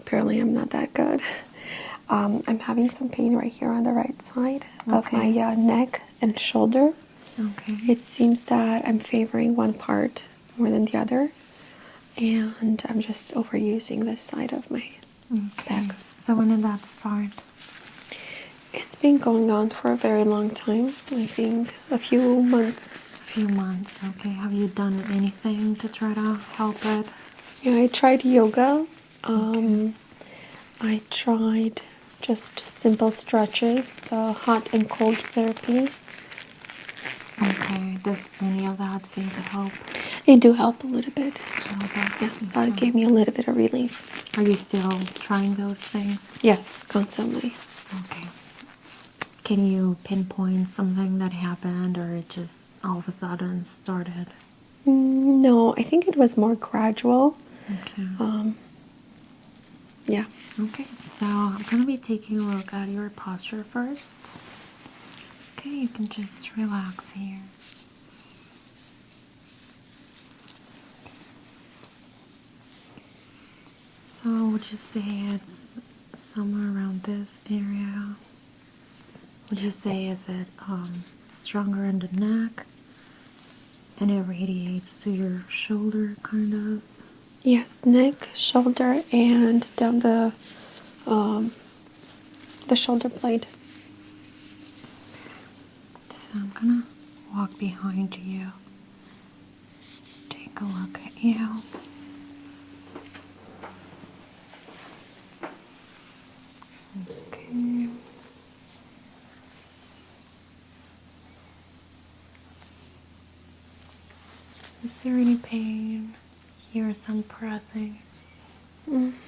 apparently I'm not that good. I'm having some pain right here on the right side of my neck and shoulder. Okay. It seems that I'm favoring one part more than the other, and I'm just overusing this side of my back. So when did that start? It's been going on for a very long time. I think a few months. A few months. Okay. Have you done anything to try to help it? Yeah, I tried yoga. I tried just simple stretches, hot and cold therapy. Okay. Does any of that seem to help? They do help a little bit. Okay. Yes, that gave me a little bit of relief. Are you still trying those things? Yes, constantly. Okay. Can you pinpoint something that happened, or it just all of a sudden started? No, I think it was more gradual. Okay. Yeah. Okay, so I'm going to be taking a look at your posture first. Okay, you can just relax here. So would you say it's somewhere around this area? Would you say is it stronger in the neck and it radiates to your shoulder kind of? Yes, neck, shoulder, and down the shoulder blade. So I'm gonna walk behind you, take a look at you. Okay. Is there any pain? Here, some pressing.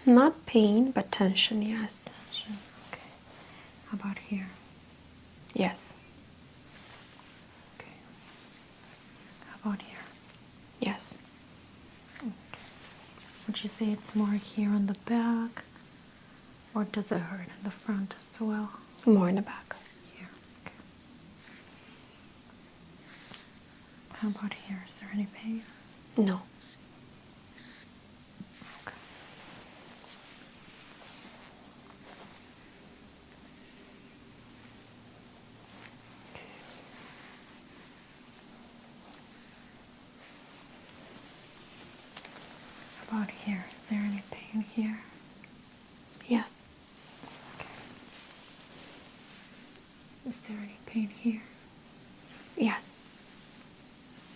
Not pain, but tension, yes. Okay. How about here? Yes. Okay. How about here? Yes. Okay. Would you say it's more here on the back, or does it hurt in the front as well? More in the back. Here. Okay. How about here? Is there any pain? No. Okay. How about here? Is there any pain here? Yes. Okay. Is there any pain here? Yes.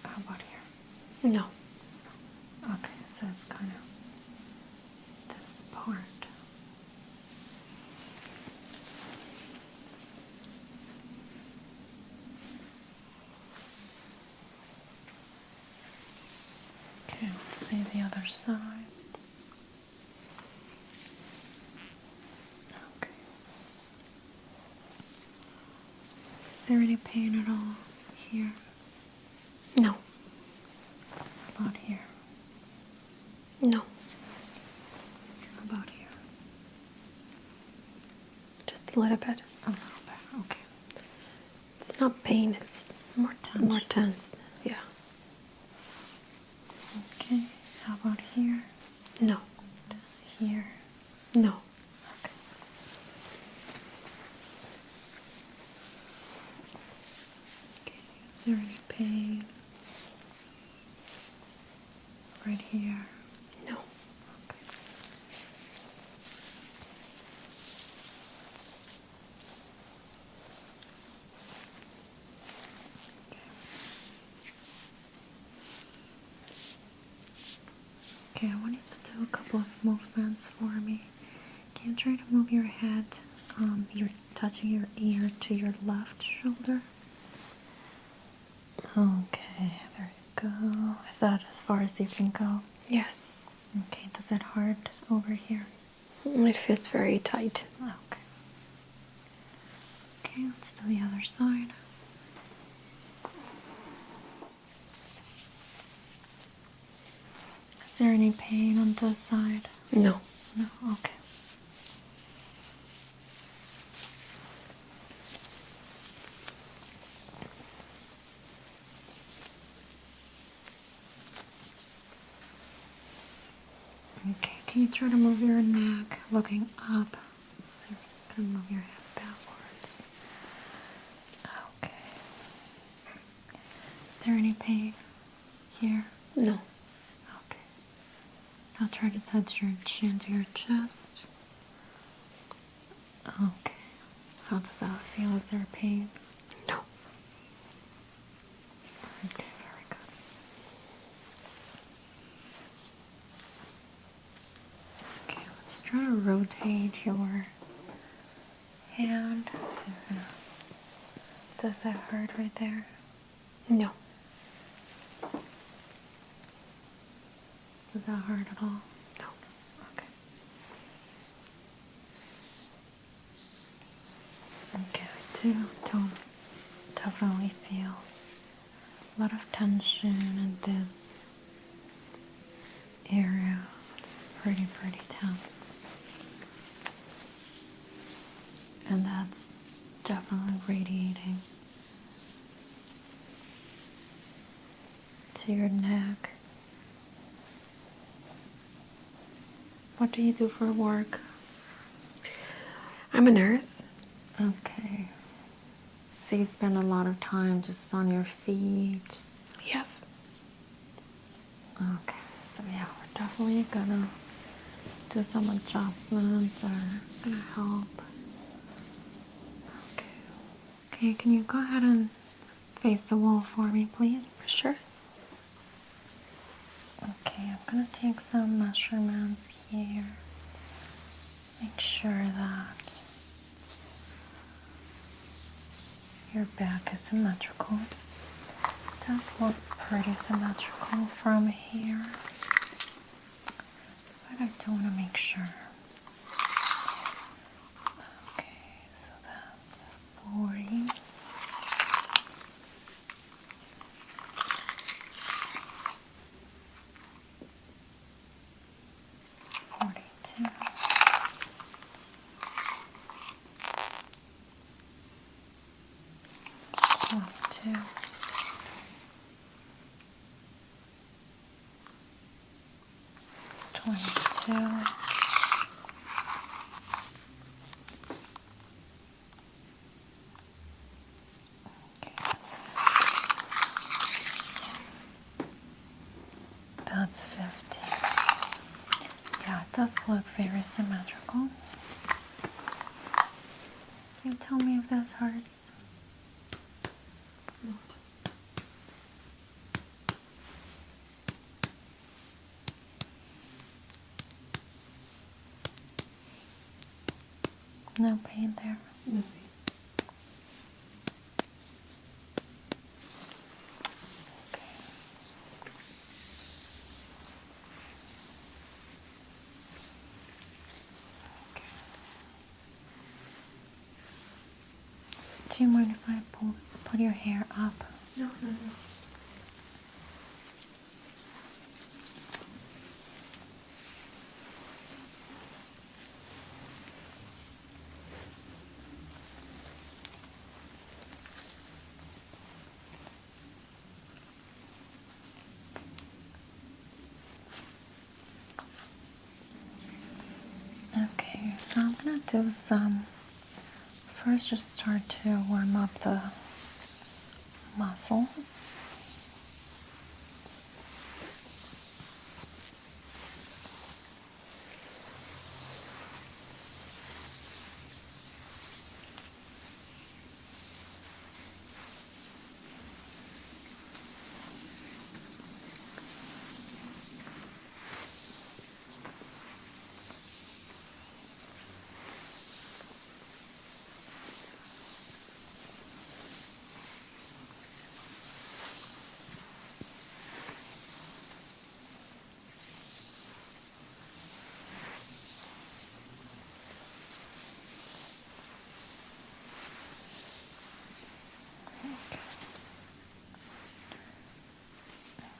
How about here? No. Okay, so it's kind of this part. Okay, let's see the other side. Okay. Is there any pain at all here? No. How about here? No. How about here? Just a little bit. A little bit, okay. It's not pain, it's More tense. more tense. Yeah. Okay, how about here? No. Here? No. Okay, is there any pain? Right here? No. Okay. Okay, I want you to do a couple of movements for me. Can you try to move your head? You're touching your ear to your left shoulder. Okay, there you go. Is that as far as you can go? Yes. Okay, does it hurt over here? It feels very tight. Okay. Okay, let's do the other side. Is there any pain on this side? No. No? Okay. Okay, can you try to move your neck looking up? So you're gonna move your head backwards. Okay. Is there any pain here? No. Okay. Now try to touch your chin to your chest. Okay. How does that feel? Is there pain? No. Okay, very good. Okay, let's try to rotate your hand. Does that hurt right there? No. Does that hurt at all? No. Okay. Okay, I do definitely feel a lot of tension in this area. It's pretty tense. And that's definitely radiating to your neck. What do you do for work? I'm a nurse. Okay. So you spend a lot of time just on your feet. Yes. Okay. So yeah, we're definitely gonna do some adjustments that are gonna help. Okay. Okay, can you go ahead and face the wall for me, please? Sure. Okay, I'm gonna take some measurements here. Make sure that your back is symmetrical. It does look pretty symmetrical from here, but I do want to make sure. Okay, so that's 40. Two. 22. 22. Okay, that's 50. Yeah, it does look very symmetrical. Can you tell me if this hurts? No, No pain there? nothing. Okay. Okay. Do you mind if I put your hair up? No. Okay, so I'm gonna do some. First, just start to warm up the muscles.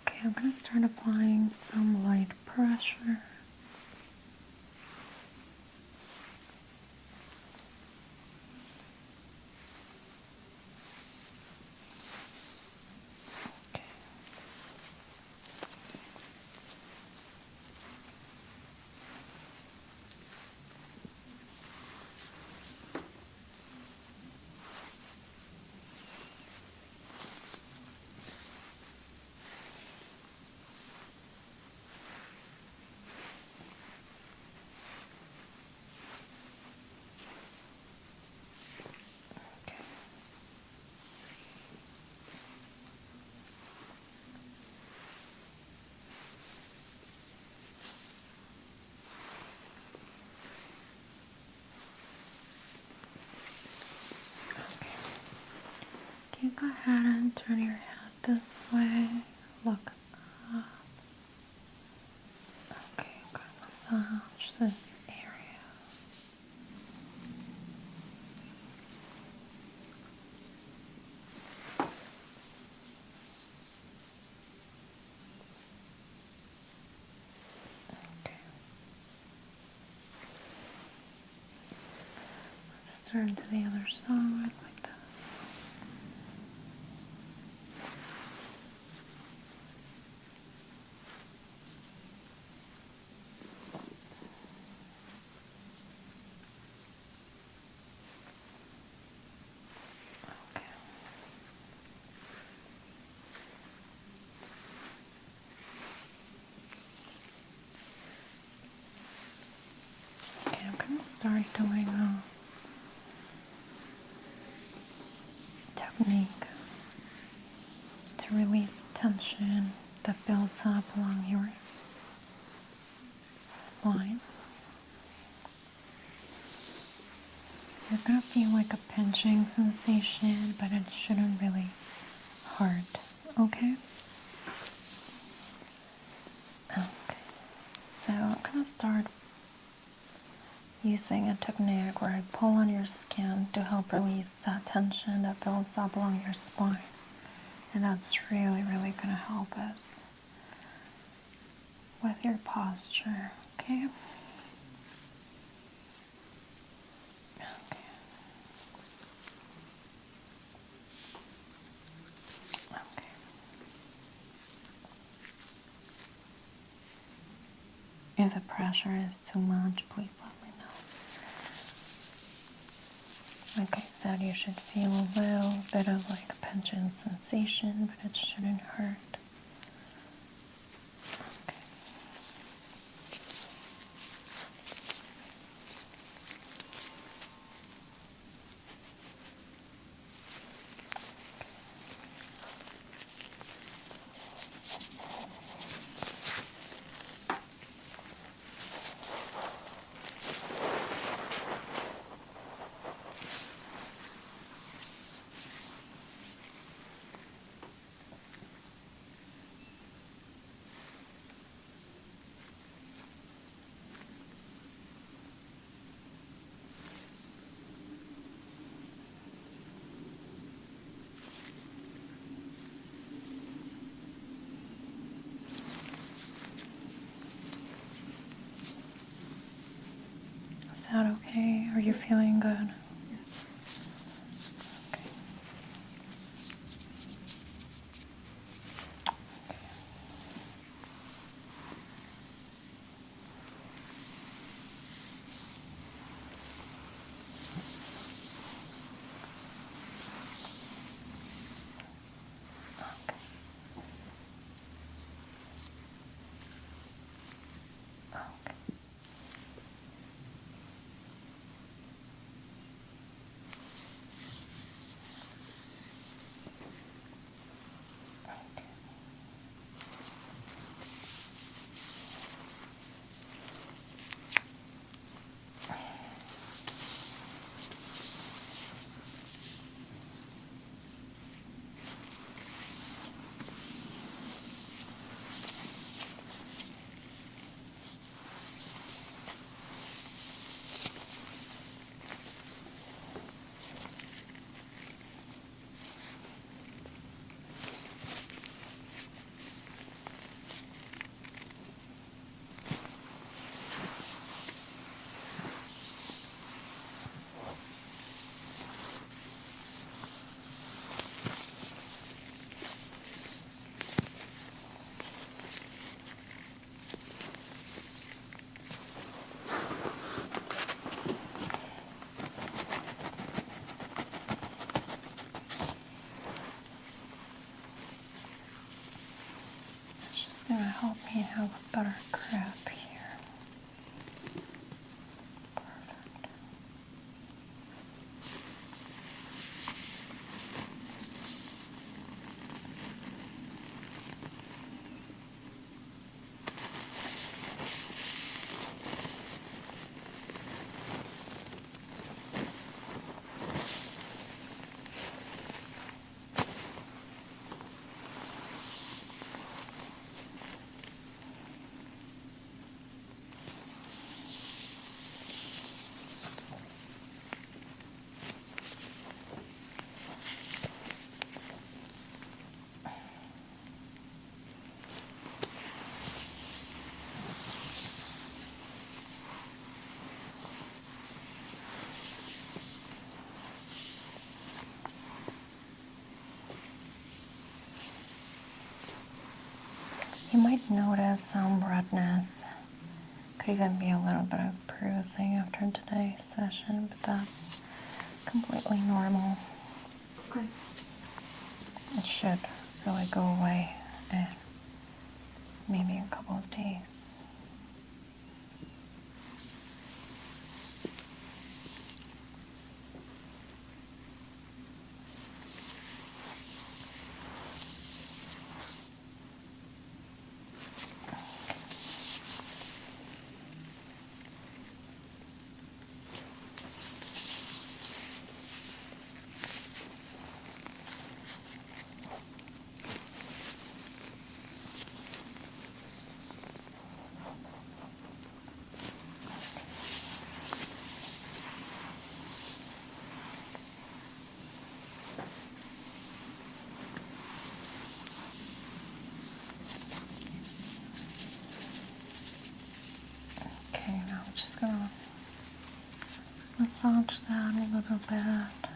Okay, I'm going to start applying some light pressure. Okay. Okay, go ahead and turn your head this way. Look up. Okay, I'm gonna massage this area. Okay. Let's turn to the other side like this. Okay. Okay, I'm gonna start doing a technique to release the tension that builds up along your spine. You're gonna feel like a pinching sensation, but it shouldn't really hurt, okay? Okay, so I'm gonna start using a technique where I pull on your skin to help release that tension that builds up along your spine. And that's really, really gonna help us with your posture, okay? Okay. Okay. If the pressure is too much, please let me know. Like I said, you should feel a little bit of like a pinching sensation, but it shouldn't hurt. Okay. Is that okay? Are you feeling good? Yes. Okay. Okay. Okay. It's just gonna help me have a better grip here. Perfect. You might notice some redness. Could even be a little bit of bruising after today's session, but that's completely normal. Okay. It should really go away in maybe a couple of days. Okay, now I'm just gonna massage that a little bit.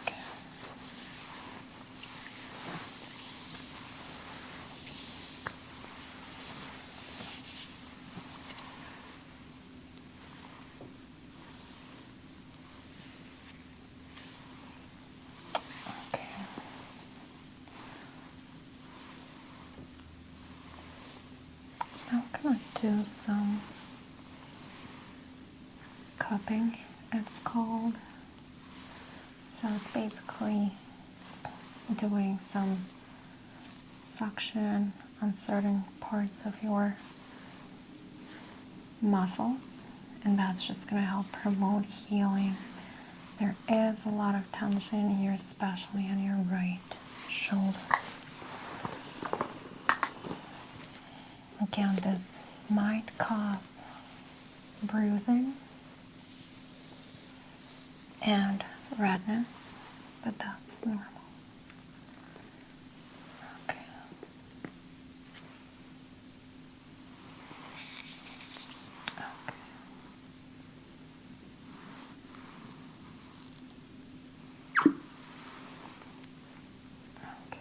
Okay. Okay. Now I'm gonna do some cupping, it's called. So it's basically doing some suction on certain parts of your muscles, and that's just going to help promote healing. There is a lot of tension here, especially on your right shoulder. Again, this might cause bruising and redness, but that's normal. Okay. Okay. Okay.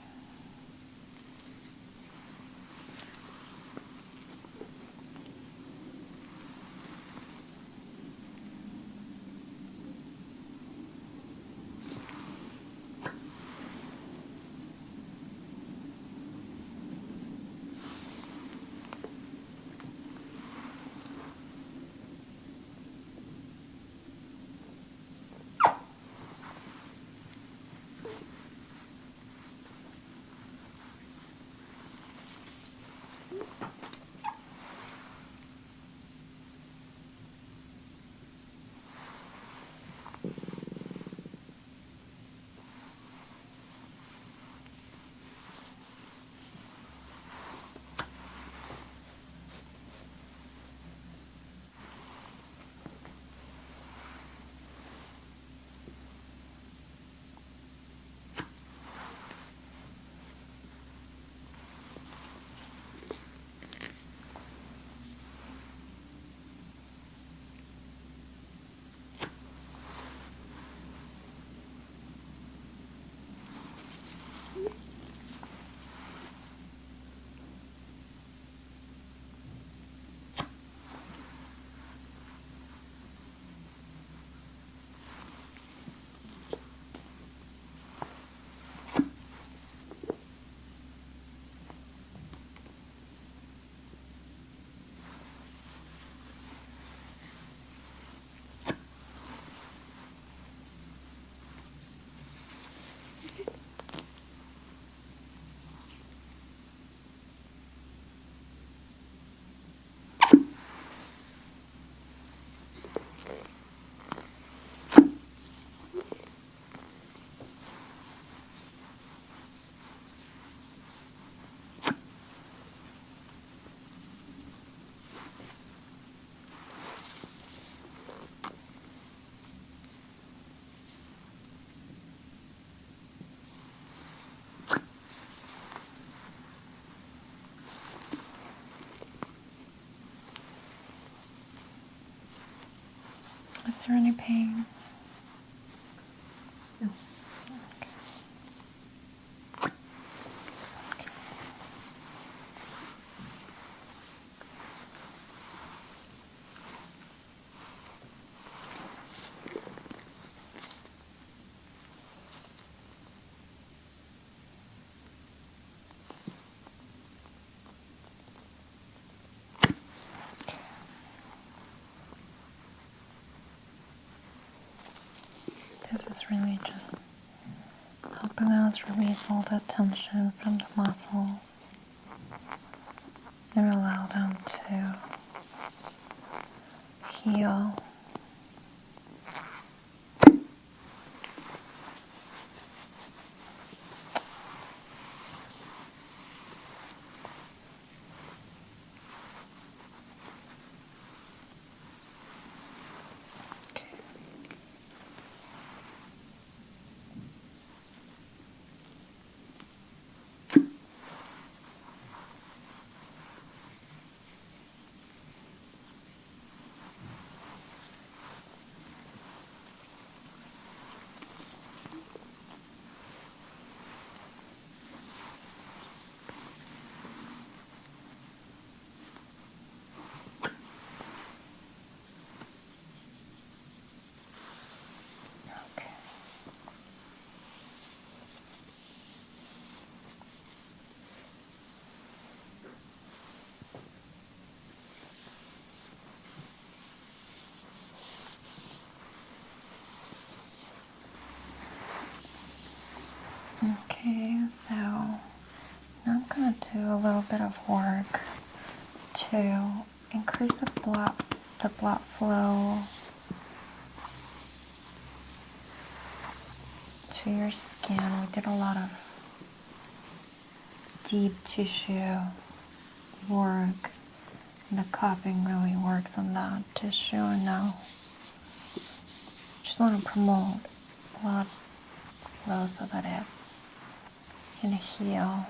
Is there any pain? No. This is really just helping us release all the tension from the muscles and allow them to heal. Okay. Okay, so now I'm going to do a little bit of work to increase the blood flow to your skin. We did a lot of deep tissue work, and the cupping really works on that tissue. And now just want to promote blood flow so that it can heal.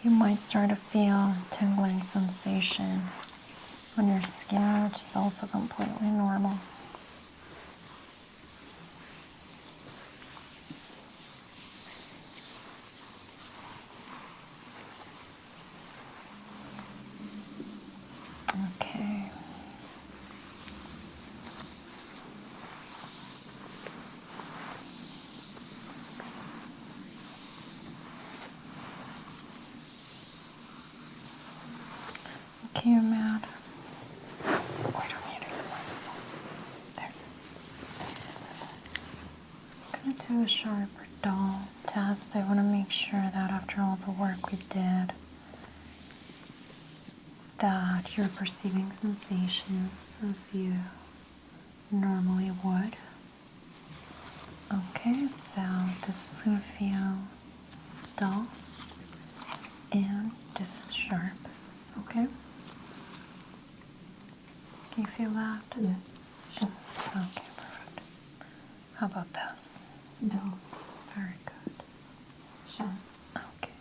You might start to feel tingling sensation on your skin, which is also completely normal. Okay. Okay, you're mad. Oh, I don't need it. There. I'm going to do a sharp or dull test. I want to make sure that after all the work we did, that you're perceiving sensations as you normally would. Okay, so this is going to feel dull, and this is sharp. Okay? Can you feel that? Yes. Okay, perfect. How about this? Dull. Very good. Sharp. Okay.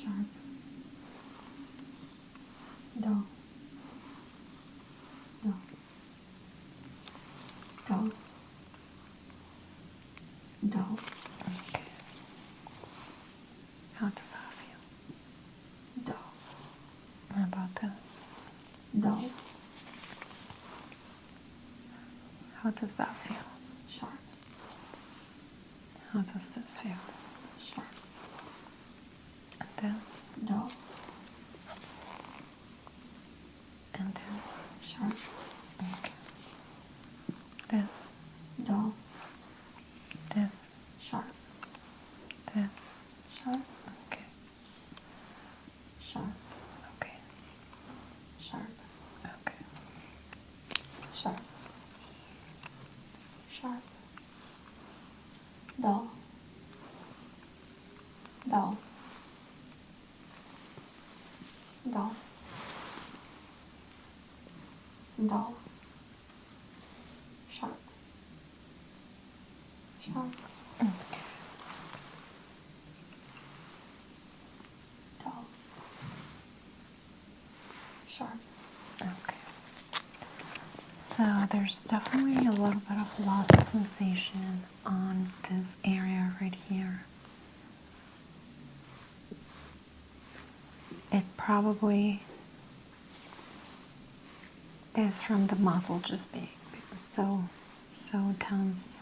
sharp, dull, dull, dull, dull. Okay. How does that feel? Dull, What about this? dull, How does that feel? sharp, How does this feel? sharp, And this? dull, And this? sharp, Okay. This? dull, This? sharp, This? sharp, Okay. sharp, Okay. sharp, Okay. sharp, sharp, dull, dull, dull, dull, sharp, sharp, Okay. dull, sharp. Okay. So there's definitely a little bit of loss of sensation on this area right here. It probably is from the muscle just being so tense.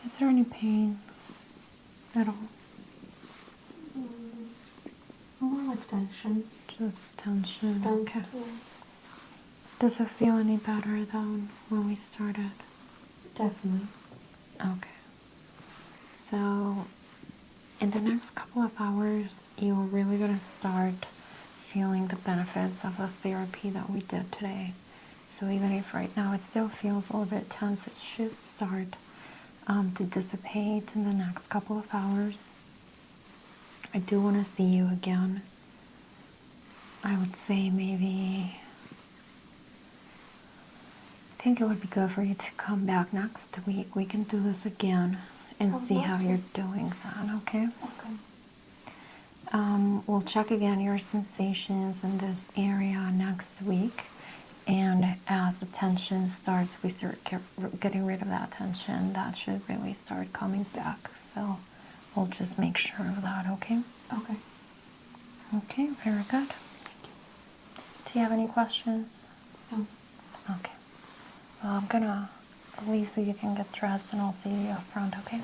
Is there any pain at all? More like tension. Just tension. Tense, Okay. yeah. Does it feel any better than when we started? Definitely. Okay. So, in the next couple of hours, you're really going to start feeling the benefits of the therapy that we did today. So even if right now it still feels a little bit tense, it should start to dissipate in the next couple of hours. I do want to see you again. I would say maybe, I think it would be good for you to come back next week. We can do this again and see how you're doing then, okay? Okay. We'll check again your sensations in this area next week. And as the tension starts, we start getting rid of that tension. That should really start coming back. So we'll just make sure of that, okay? Okay. Okay, very good. Do you have any questions? No. Okay. Well, I'm gonna leave so you can get dressed and I'll see you up front, okay?